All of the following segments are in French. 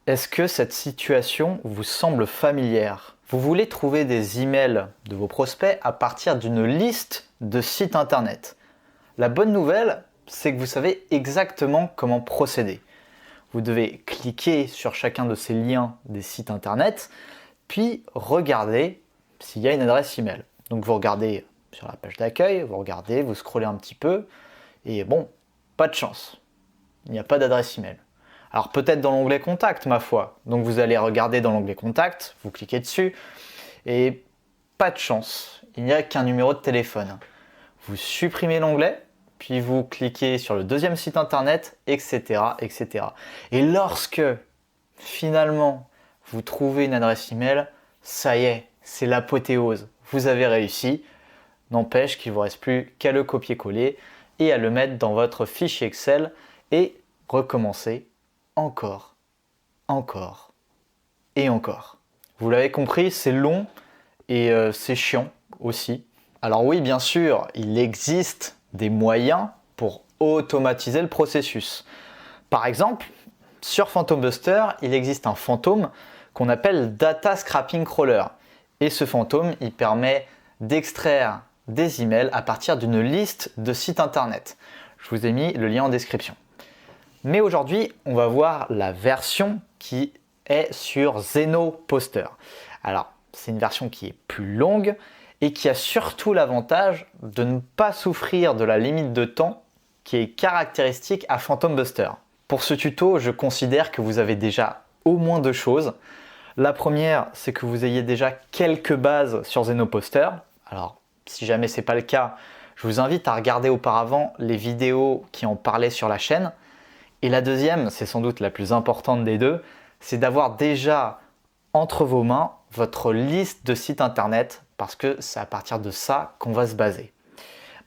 Est-ce que cette situation vous semble familière? Vous voulez trouver des emails de vos prospects à partir d'une liste de sites internet. La bonne nouvelle, c'est que vous savez exactement comment procéder. Vous devez cliquer sur chacun de ces liens des sites internet, puis regarder s'il y a une adresse email. Donc vous regardez sur la page d'accueil, vous regardez, vous scrollez un petit peu, et bon, pas de chance. Il n'y a pas d'adresse email. Alors peut-être dans l'onglet Contact, ma foi. Donc vous allez regarder dans l'onglet Contact, vous cliquez dessus, et pas de chance, il n'y a qu'un numéro de téléphone. Vous supprimez l'onglet, puis vous cliquez sur le deuxième site internet, etc., etc. Et lorsque, finalement, vous trouvez une adresse email, ça y est, c'est l'apothéose. Vous avez réussi. N'empêche qu'il ne vous reste plus qu'à le copier-coller et à le mettre dans votre fichier Excel et recommencer encore, encore et encore. Vous l'avez compris, c'est long et c'est chiant aussi. Alors oui, bien sûr, il existe des moyens pour automatiser le processus. Par exemple, sur Phantom Buster, il existe un fantôme qu'on appelle Data Scrapping Crawler. Et ce fantôme, il permet d'extraire des emails à partir d'une liste de sites internet. Je vous ai mis le lien en description. Mais aujourd'hui, on va voir la version qui est sur Zenoposter. Alors, c'est une version qui est plus longue et qui a surtout l'avantage de ne pas souffrir de la limite de temps qui est caractéristique à Phantom Buster. Pour ce tuto, je considère que vous avez déjà au moins deux choses. La première, c'est que vous ayez déjà quelques bases sur Zenoposter. Alors, si jamais ce n'est pas le cas, je vous invite à regarder auparavant les vidéos qui en parlaient sur la chaîne. Et la deuxième, c'est sans doute la plus importante des deux, c'est d'avoir déjà entre vos mains votre liste de sites internet parce que c'est à partir de ça qu'on va se baser.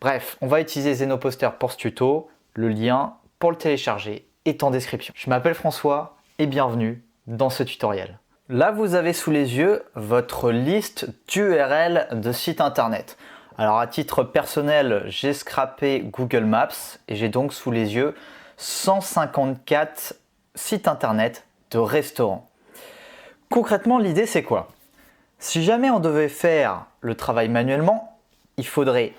Bref, on va utiliser Zenoposter pour ce tuto. Le lien pour le télécharger est en description. Je m'appelle François et bienvenue dans ce tutoriel. Là, vous avez sous les yeux votre liste d'URL de sites internet. Alors à titre personnel, j'ai scrappé Google Maps et j'ai donc sous les yeux 154 sites internet de restaurants. Concrètement, l'idée c'est quoi? Si jamais on devait faire le travail manuellement, il faudrait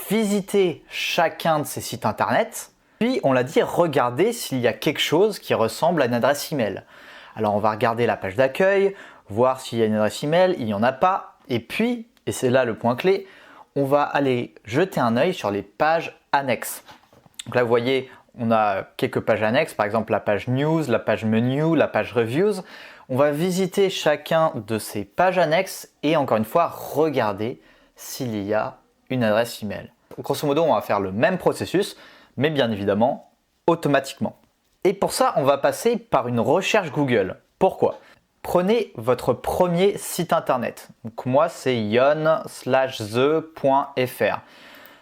visiter chacun de ces sites internet, puis on l'a dit, regarder s'il y a quelque chose qui ressemble à une adresse email. Alors on va regarder la page d'accueil, voir s'il y a une adresse email, il n'y en a pas, et puis, et c'est là le point clé, on va aller jeter un œil sur les pages annexes. Donc là vous voyez, on a quelques pages annexes, par exemple la page news, la page menu, la page reviews. On va visiter chacun de ces pages annexes et encore une fois regarder s'il y a une adresse email. Grosso modo, on va faire le même processus, mais bien évidemment automatiquement. Et pour ça, on va passer par une recherche Google. Pourquoi? Prenez votre premier site internet. Donc moi, c'est yon/the.fr.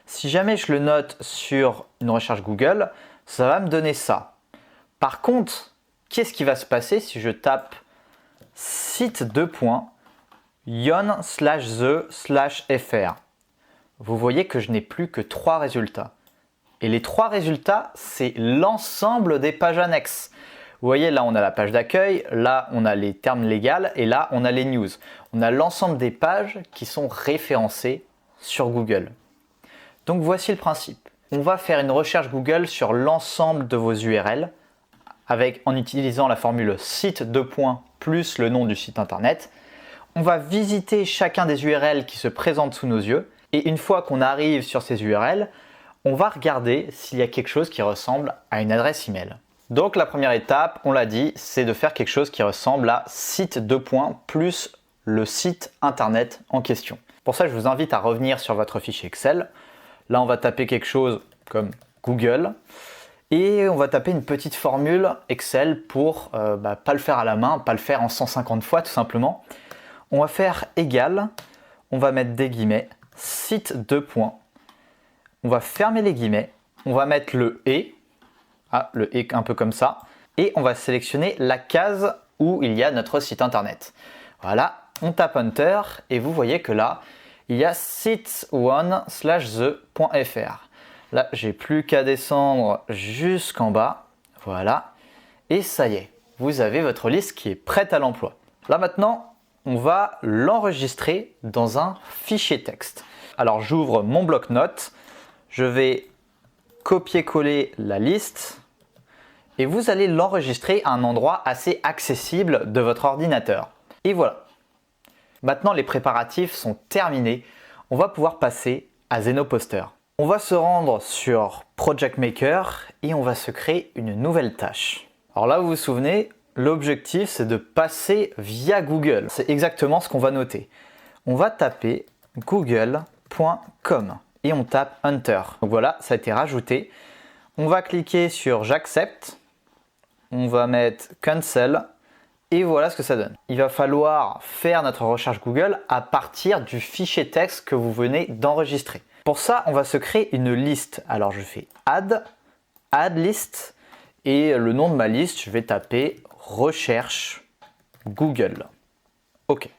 Si jamais je le note sur une recherche Google, ça va me donner ça. Par contre, qu'est-ce qui va se passer si je tape site yon/the/fr? Vous voyez que je n'ai plus que 3 résultats. Et les 3 résultats, c'est l'ensemble des pages annexes. Vous voyez, là, on a la page d'accueil, là, on a les termes légaux et là, on a les news. On a l'ensemble des pages qui sont référencées sur Google. Donc, voici le principe. On va faire une recherche Google sur l'ensemble de vos URL en utilisant la formule site plus le nom du site internet. On va visiter chacun des URL qui se présentent sous nos yeux. Et une fois qu'on arrive sur ces URL, on va regarder s'il y a quelque chose qui ressemble à une adresse email. Donc la première étape, on l'a dit, c'est de faire quelque chose qui ressemble à site plus le site internet en question. Pour ça, je vous invite à revenir sur votre fichier Excel. Là, on va taper quelque chose comme Google et on va taper une petite formule Excel pour pas le faire à la main, pas le faire en 150 fois tout simplement. On va faire égal, on va mettre des guillemets, site . On va fermer les guillemets, on va mettre le « et », le « et » un peu comme ça, et on va sélectionner la case où il y a notre site internet. Voilà, on tape Enter et vous voyez que là, il y a site1/the.fr. Là, j'ai plus qu'à descendre jusqu'en bas, voilà, et ça y est, vous avez votre liste qui est prête à l'emploi. Là maintenant, on va l'enregistrer dans un fichier texte. Alors j'ouvre mon bloc-notes, je vais copier-coller la liste et vous allez l'enregistrer à un endroit assez accessible de votre ordinateur. Et voilà. Maintenant les préparatifs sont terminés, on va pouvoir passer à Zenoposter. On va se rendre sur Project Maker et on va se créer une nouvelle tâche. Alors là, vous vous souvenez, l'objectif c'est de passer via Google. C'est exactement ce qu'on va noter. On va taper google.com et on tape Enter. Donc voilà, ça a été rajouté. On va cliquer sur J'accepte. On va mettre Cancel. Et voilà ce que ça donne. Il va falloir faire notre recherche Google à partir du fichier texte que vous venez d'enregistrer. Pour ça, on va se créer une liste. Alors je fais Add List et le nom de ma liste, je vais taper Recherche Google. OK.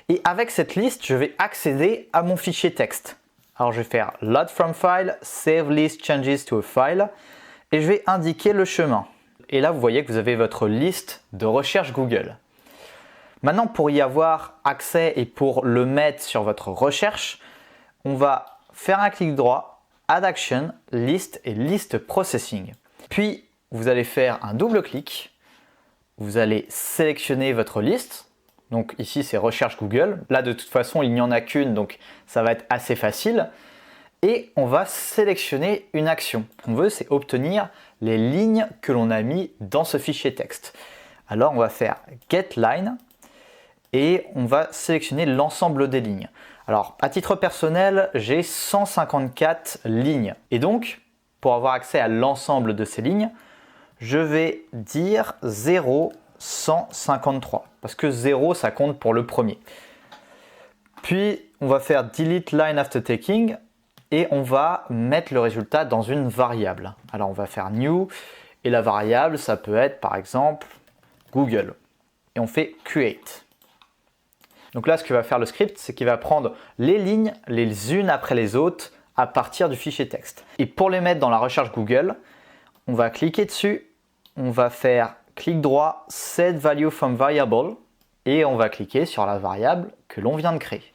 Et avec cette liste, je vais accéder à mon fichier texte. Alors je vais faire Load from File, Save List Changes to a File et je vais indiquer le chemin. Et là, vous voyez que vous avez votre liste de recherche Google. Maintenant, pour y avoir accès et pour le mettre sur votre recherche, on va faire un clic droit, Add Action, List et List Processing. Puis, vous allez faire un double clic. Vous allez sélectionner votre liste. Donc ici, c'est recherche Google. Là, de toute façon, il n'y en a qu'une, donc ça va être assez facile. Et on va sélectionner une action. Ce qu'on veut, c'est obtenir les lignes que l'on a mis dans ce fichier texte. Alors, on va faire getLine et on va sélectionner l'ensemble des lignes. Alors, à titre personnel, j'ai 154 lignes. Et donc, pour avoir accès à l'ensemble de ces lignes, je vais dire 0, 153. Parce que 0, ça compte pour le premier. Puis, on va faire delete line after taking. Et on va mettre le résultat dans une variable. Alors on va faire new et la variable ça peut être par exemple Google. Et on fait create. Donc là ce que va faire le script c'est qu'il va prendre les lignes les unes après les autres à partir du fichier texte. Et pour les mettre dans la recherche Google, on va cliquer dessus, on va faire clic droit set value from variable et on va cliquer sur la variable que l'on vient de créer.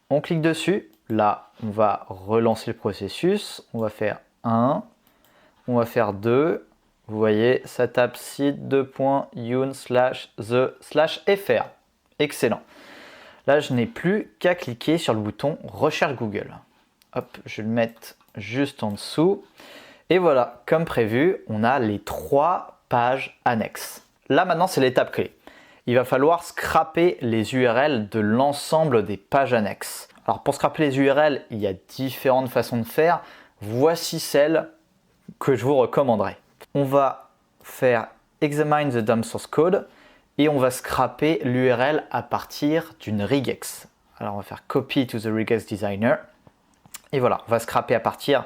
On clique dessus. Là, on va relancer le processus. On va faire 1, on va faire 2. Vous voyez, ça tape site2.youn/the/fr. Excellent. Là, je n'ai plus qu'à cliquer sur le bouton Recherche Google. Hop, je vais le mettre juste en dessous. Et voilà, comme prévu, on a les 3 pages annexes. Là, maintenant, c'est l'étape clé. Il va falloir scraper les URL de l'ensemble des pages annexes. Alors pour scraper les URL, il y a différentes façons de faire. Voici celle que je vous recommanderais. On va faire Examine the dump source code et on va scraper l'URL à partir d'une regex. Alors on va faire Copy to the regex designer. Et voilà, on va scraper à partir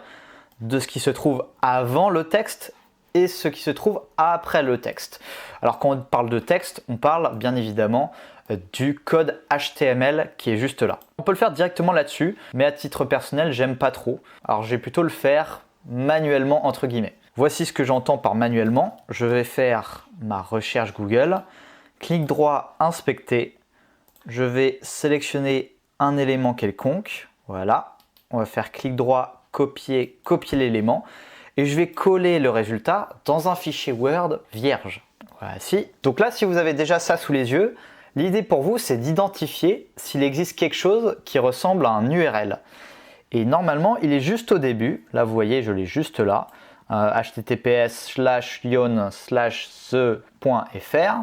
de ce qui se trouve avant le texte et ce qui se trouve après le texte. Alors quand on parle de texte, on parle bien évidemment du code HTML qui est juste là. On peut le faire directement là-dessus, mais à titre personnel, j'aime pas trop. Alors je vais plutôt le faire manuellement entre guillemets. Voici ce que j'entends par manuellement. Je vais faire ma recherche Google, clic droit, inspecter. Je vais sélectionner un élément quelconque. Voilà. On va faire clic droit, copier l'élément. Et je vais coller le résultat dans un fichier Word vierge. Voici. Donc là, si vous avez déjà ça sous les yeux, l'idée pour vous, c'est d'identifier s'il existe quelque chose qui ressemble à un URL. Et normalement, il est juste au début. Là, vous voyez, je l'ai juste là. https://lyon/the.fr.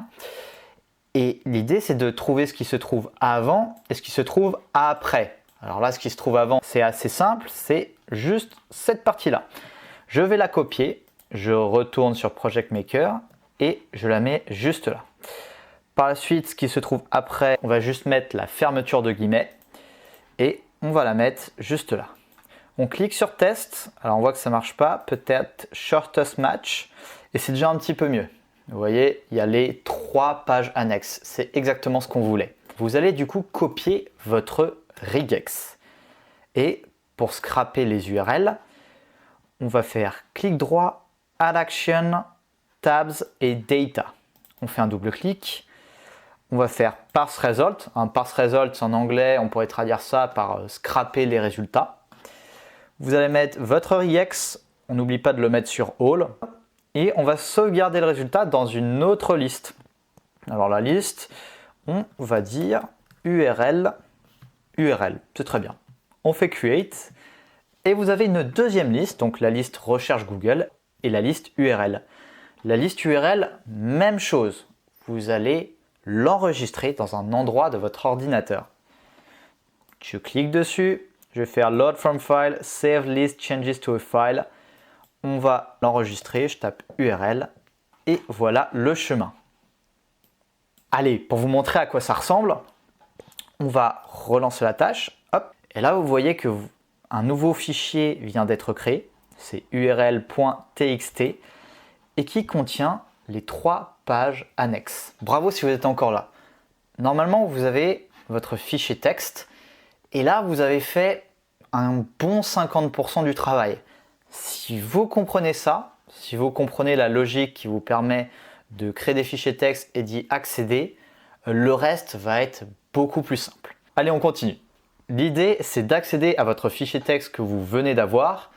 Et l'idée, c'est de trouver ce qui se trouve avant et ce qui se trouve après. Alors là, ce qui se trouve avant, c'est assez simple. C'est juste cette partie-là. Je vais la copier. Je retourne sur Project Maker et je la mets juste là. Par la suite, ce qui se trouve après, on va juste mettre la fermeture de guillemets et on va la mettre juste là. On clique sur test, alors on voit que ça ne marche pas, peut-être shortest match et c'est déjà un petit peu mieux. Vous voyez, il y a les 3 pages annexes, c'est exactement ce qu'on voulait. Vous allez du coup copier votre regex et pour scraper les URL, on va faire clic droit, add action tabs et data. On fait un double clic. On va faire parse result. Un parse result en anglais, on pourrait traduire ça par scraper les résultats. Vous allez mettre votre regex. On n'oublie pas de le mettre sur all. Et on va sauvegarder le résultat dans une autre liste. Alors la liste, on va dire URL. C'est très bien. On fait create. Et vous avez une deuxième liste, donc la liste recherche Google et la liste URL. La liste URL, même chose. Vous allez l'enregistrer dans un endroit de votre ordinateur. Je clique dessus, je vais faire load from file, save list changes to a file. On va l'enregistrer, je tape URL et voilà le chemin. Allez, pour vous montrer à quoi ça ressemble, on va relancer la tâche. Hop, et là vous voyez que un nouveau fichier vient d'être créé, c'est url.txt et qui contient les 3 pages annexes. Bravo si vous êtes encore là. Normalement, vous avez votre fichier texte et là, vous avez fait un bon 50% du travail. Si vous comprenez ça, si vous comprenez la logique qui vous permet de créer des fichiers texte et d'y accéder, le reste va être beaucoup plus simple. Allez, on continue. L'idée, c'est d'accéder à votre fichier texte que vous venez d'avoir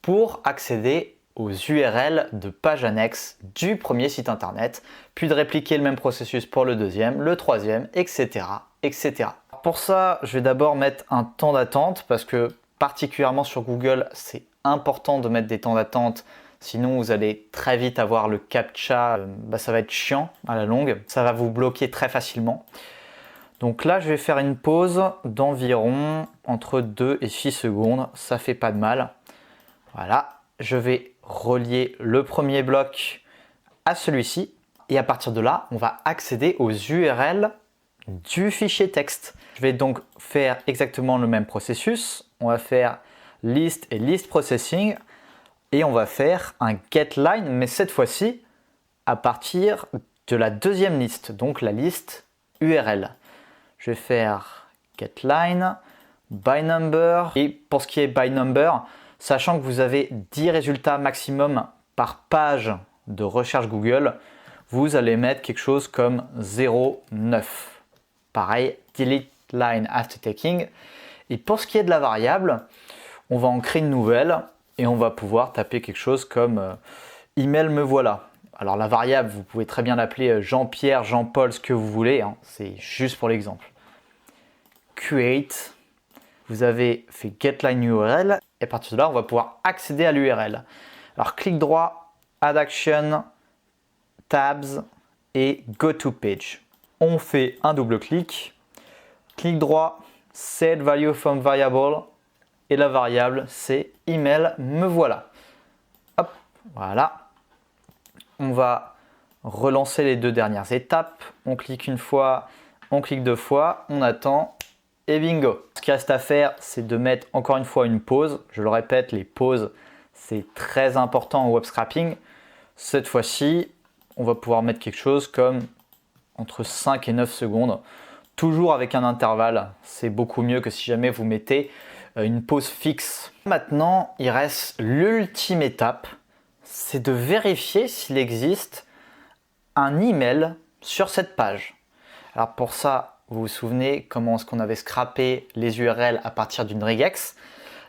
pour accéder aux URL de pages annexes du premier site internet, puis de répliquer le même processus pour le deuxième, le troisième, etc. etc. Pour ça, je vais d'abord mettre un temps d'attente parce que particulièrement sur Google, c'est important de mettre des temps d'attente, sinon vous allez très vite avoir le captcha, ça va être chiant à la longue, ça va vous bloquer très facilement. Donc là, je vais faire une pause d'environ entre 2 et 6 secondes. Ça fait pas de mal. Voilà, je vais relier le premier bloc à celui-ci. Et à partir de là, on va accéder aux URL du fichier texte. Je vais donc faire exactement le même processus. On va faire list et list processing. Et on va faire un getLine, mais cette fois-ci, à partir de la deuxième liste, donc la liste URL. Je vais faire getLine, byNumber. Et pour ce qui est byNumber, sachant que vous avez 10 résultats maximum par page de recherche Google, vous allez mettre quelque chose comme 0,9. Pareil, delete line after taking. Et pour ce qui est de la variable, on va en créer une nouvelle et on va pouvoir taper quelque chose comme email me voilà. Alors la variable, vous pouvez très bien l'appeler Jean-Pierre, Jean-Paul, ce que vous voulez, hein. C'est juste pour l'exemple. Create, vous avez fait getLine URL et à partir de là, on va pouvoir accéder à l'URL. Alors clic droit, Add Action, Tabs et Go to Page. On fait un double clic, clic droit, Set Value from Variable et la variable c'est email me voilà. Hop, voilà. On va relancer les 2 dernières étapes. On clique une fois, on clique 2 fois, on attend et bingo. Ce qui reste à faire, c'est de mettre encore une fois une pause. Je le répète, les pauses, c'est très important au web scrapping. Cette fois-ci, on va pouvoir mettre quelque chose comme entre 5 et 9 secondes. Toujours avec un intervalle. C'est beaucoup mieux que si jamais vous mettez une pause fixe. Maintenant, il reste l'ultime étape. C'est de vérifier s'il existe un email sur cette page. Alors pour ça, vous vous souvenez comment est-ce qu'on avait scrappé les URL à partir d'une regex.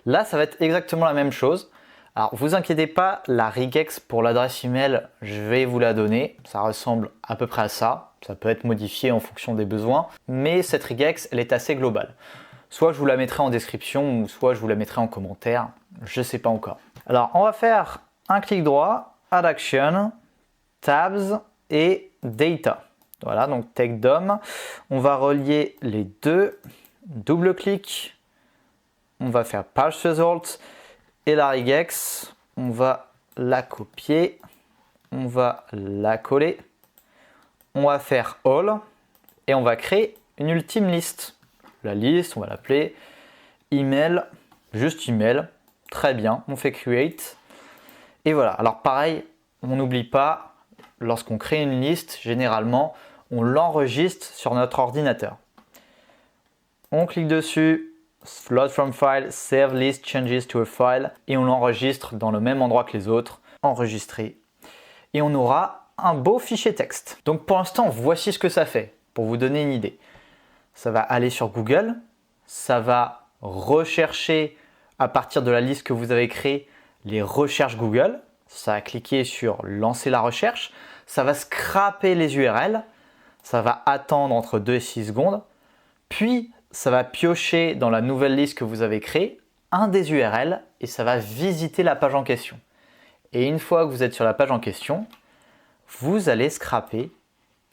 Là, ça va être exactement la même chose. Alors vous inquiétez pas, la regex pour l'adresse email, je vais vous la donner. Ça ressemble à peu près à ça. Ça peut être modifié en fonction des besoins. Mais cette regex, elle est assez globale. Soit je vous la mettrai en description, ou soit je vous la mettrai en commentaire. Je ne sais pas encore. Alors on va faire un clic droit, Add Action, Tabs et Data. Voilà, donc Take DOM. On va relier les deux. Double clic. On va faire Page Result. Et la regex, on va la copier. On va la coller. On va faire All. Et on va créer une ultime liste. La liste, on va l'appeler Email. Juste Email. Très bien, on fait Create. Et voilà, alors pareil, on n'oublie pas, lorsqu'on crée une liste, généralement, on l'enregistre sur notre ordinateur. On clique dessus, Load from File, Save List Changes to a File, et on l'enregistre dans le même endroit que les autres, enregistrer. et on aura un beau fichier texte. Donc pour l'instant, voici ce que ça fait, pour vous donner une idée. Ça va aller sur Google, ça va rechercher à partir de la liste que vous avez créée les recherches Google. Ça va cliquer sur lancer la recherche, ça va scraper les URL, ça va attendre entre 2 et 6 secondes, puis ça va piocher dans la nouvelle liste que vous avez créée un des URL et ça va visiter la page en question. Et une fois que vous êtes sur la page en question, vous allez scraper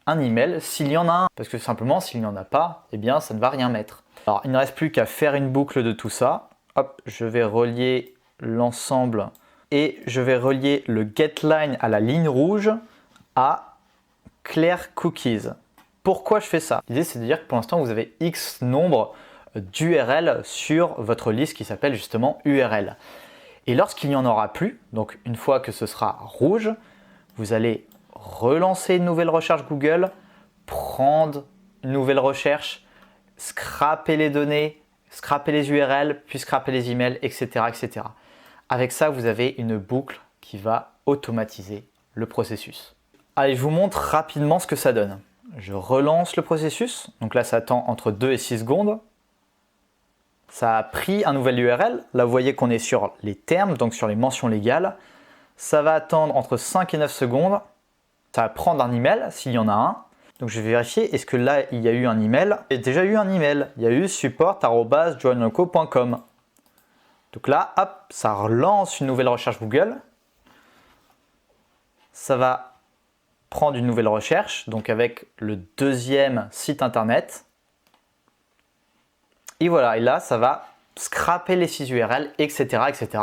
un email s'il y en a un. Parce que simplement, s'il n'y en a pas, eh bien, ça ne va rien mettre. Alors, il ne reste plus qu'à faire une boucle de tout ça. Hop, je vais relier l'ensemble et je vais relier le getLine à la ligne rouge à clear cookies. Pourquoi je fais ça? L'idée, c'est de dire que pour l'instant, vous avez X nombre d'URL sur votre liste qui s'appelle justement URL. Et lorsqu'il n'y en aura plus, donc une fois que ce sera rouge, vous allez relancer une nouvelle recherche Google, prendre une nouvelle recherche, scraper les données, scraper les URL, puis scraper les emails, etc., etc. Avec ça, vous avez une boucle qui va automatiser le processus. Allez, je vous montre rapidement ce que ça donne. Je relance le processus, donc là ça attend entre 2 et 6 secondes. Ça a pris un nouvel URL, là vous voyez qu'on est sur les termes, donc sur les mentions légales. Ça va attendre entre 5 et 9 secondes. Ça va prendre un email s'il y en a un. Donc je vais vérifier, est-ce que là il y a eu un email? Il y a déjà eu un email, il y a eu support@joinloco.com. Donc là, hop, ça relance une nouvelle recherche Google. Ça va prendre une nouvelle recherche, donc avec le deuxième site internet. Et voilà, et là, ça va scraper les 6 URL, etc., etc.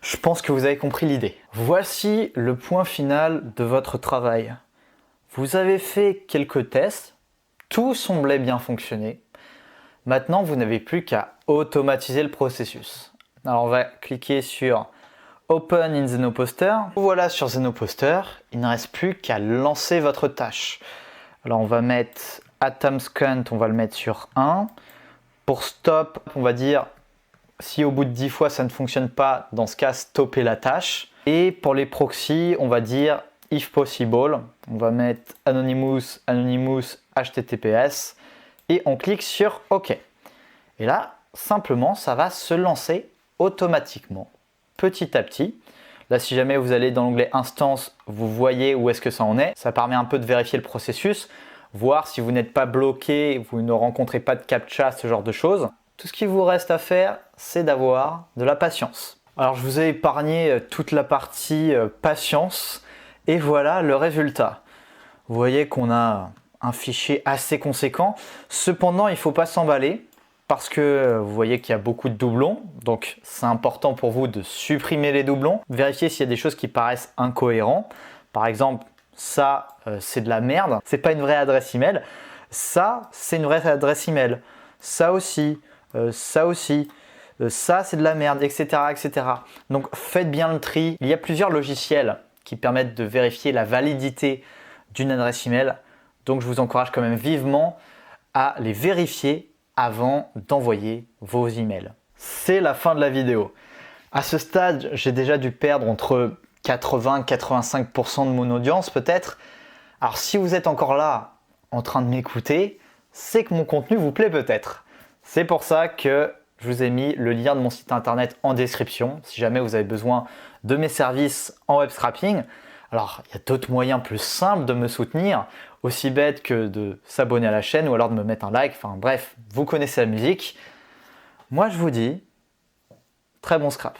Je pense que vous avez compris l'idée. Voici le point final de votre travail. Vous avez fait quelques tests, tout semblait bien fonctionner. Maintenant, vous n'avez plus qu'à automatiser le processus. Alors, on va cliquer sur Open in Zenoposter. Voilà sur Zenoposter, il ne reste plus qu'à lancer votre tâche. Alors, on va mettre AtomsCount, on va le mettre sur 1. Pour stop, on va dire si au bout de 10 fois ça ne fonctionne pas, dans ce cas, stopper la tâche. Et pour les proxys, on va dire if possible. On va mettre Anonymous, HTTPS et on clique sur OK. Et là, simplement, ça va se lancer automatiquement, petit à petit. Là, si jamais vous allez dans l'onglet Instance, vous voyez où est-ce que ça en est. Ça permet un peu de vérifier le processus, voir si vous n'êtes pas bloqué, vous ne rencontrez pas de captcha, ce genre de choses. Tout ce qu'il vous reste à faire, c'est d'avoir de la patience. Alors, je vous ai épargné toute la partie patience et voilà le résultat. Vous voyez qu'on a un fichier assez conséquent. Cependant, il ne faut pas s'emballer parce que vous voyez qu'il y a beaucoup de doublons. Donc, c'est important pour vous de supprimer les doublons. Vérifier s'il y a des choses qui paraissent incohérentes. Par exemple, ça, c'est de la merde. C'est pas une vraie adresse email. Ça, c'est une vraie adresse email. Ça aussi, ça aussi. Ça, c'est de la merde, etc., etc. Donc, faites bien le tri. Il y a plusieurs logiciels qui permettent de vérifier la validité d'une adresse email. Donc, je vous encourage quand même vivement à les vérifier avant d'envoyer vos emails. C'est la fin de la vidéo. À ce stade, j'ai déjà dû perdre entre 80-85% de mon audience peut-être. Alors si vous êtes encore là en train de m'écouter, c'est que mon contenu vous plaît peut-être. C'est pour ça que je vous ai mis le lien de mon site internet en description si jamais vous avez besoin de mes services en web scrapping. Alors, il y a d'autres moyens plus simples de me soutenir, aussi bête que de s'abonner à la chaîne ou alors de me mettre un like. Enfin bref, vous connaissez la musique. Moi, je vous dis, très bon scrap.